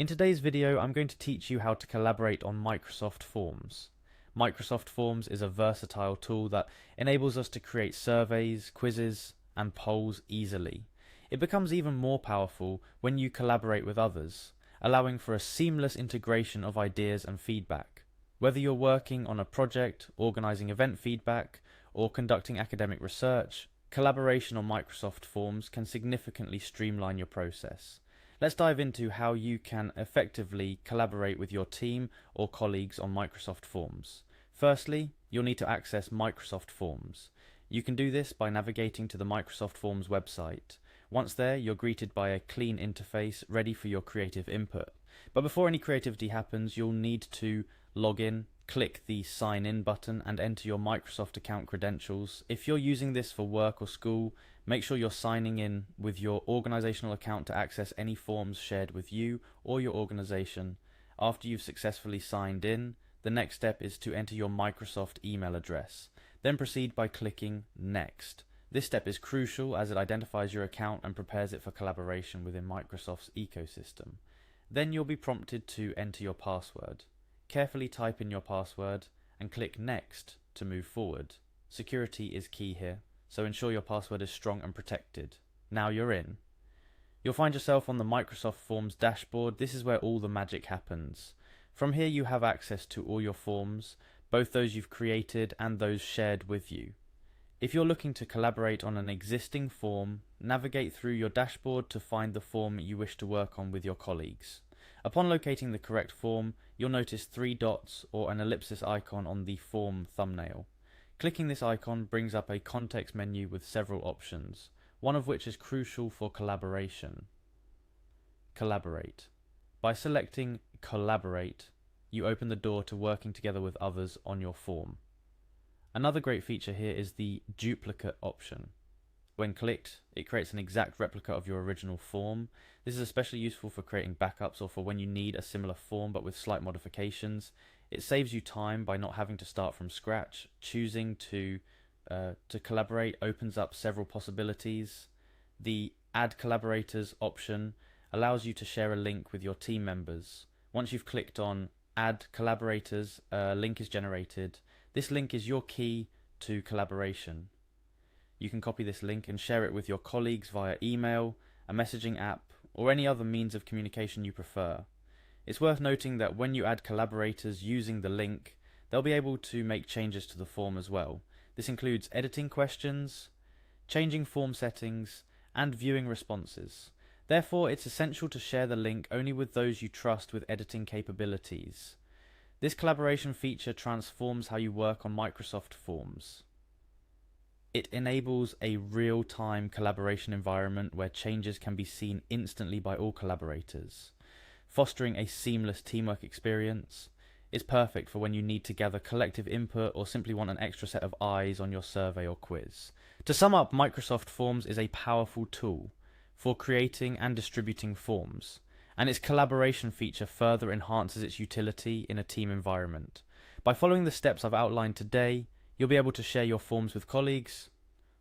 In today's video, I'm going to teach you how to collaborate on Microsoft Forms. Microsoft Forms is a versatile tool that enables us to create surveys, quizzes, and polls easily. It becomes even more powerful when you collaborate with others, allowing for a seamless integration of ideas and feedback. Whether you're working on a project, organizing event feedback, or conducting academic research, collaboration on Microsoft Forms can significantly streamline your process. Let's dive into how you can effectively collaborate with your team or colleagues on Microsoft Forms. Firstly, you'll need to access Microsoft Forms. You can do this by navigating to the Microsoft Forms website. Once there, you're greeted by a clean interface ready for your creative input. But before any creativity happens, you'll need to log in, click the Sign In button and enter your Microsoft account credentials. If you're using this for work or school, make sure you're signing in with your organizational account to access any forms shared with you or your organization. After you've successfully signed in, the next step is to enter your Microsoft email address. Then proceed by clicking Next. This step is crucial as it identifies your account and prepares it for collaboration within Microsoft's ecosystem. Then you'll be prompted to enter your password. Carefully type in your password and click Next to move forward. Security is key here, so ensure your password is strong and protected. Now you're in. You'll find yourself on the Microsoft Forms dashboard. This is where all the magic happens. From here you have access to all your forms, both those you've created and those shared with you. If you're looking to collaborate on an existing form, navigate through your dashboard to find the form you wish to work on with your colleagues. Upon locating the correct form, you'll notice 3 dots or an ellipsis icon on the form thumbnail. Clicking this icon brings up a context menu with several options, one of which is crucial for collaboration. Collaborate. By selecting Collaborate, you open the door to working together with others on your form. Another great feature here is the duplicate option. When clicked, it creates an exact replica of your original form. This is especially useful for creating backups or for when you need a similar form but with slight modifications. It saves you time by not having to start from scratch. Choosing to collaborate opens up several possibilities. The Add Collaborators option allows you to share a link with your team members. Once you've clicked on Add Collaborators, a link is generated. This link is your key to collaboration. You can copy this link and share it with your colleagues via email, a messaging app, or any other means of communication you prefer. It's worth noting that when you add collaborators using the link, they'll be able to make changes to the form as well. This includes editing questions, changing form settings, and viewing responses. Therefore, it's essential to share the link only with those you trust with editing capabilities. This collaboration feature transforms how you work on Microsoft Forms. It enables a real-time collaboration environment where changes can be seen instantly by all collaborators. Fostering a seamless teamwork experience is perfect for when you need to gather collective input or simply want an extra set of eyes on your survey or quiz. To sum up, Microsoft Forms is a powerful tool for creating and distributing forms, and its collaboration feature further enhances its utility in a team environment. By following the steps I've outlined today, you'll be able to share your forms with colleagues,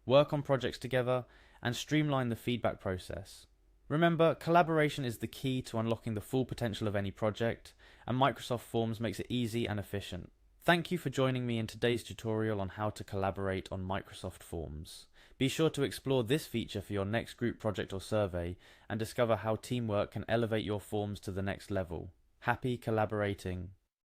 work on projects together, and streamline the feedback process. Remember, collaboration is the key to unlocking the full potential of any project, and Microsoft Forms makes it easy and efficient. Thank you for joining me in today's tutorial on how to collaborate on Microsoft Forms. Be sure to explore this feature for your next group project or survey and discover how teamwork can elevate your forms to the next level. Happy collaborating!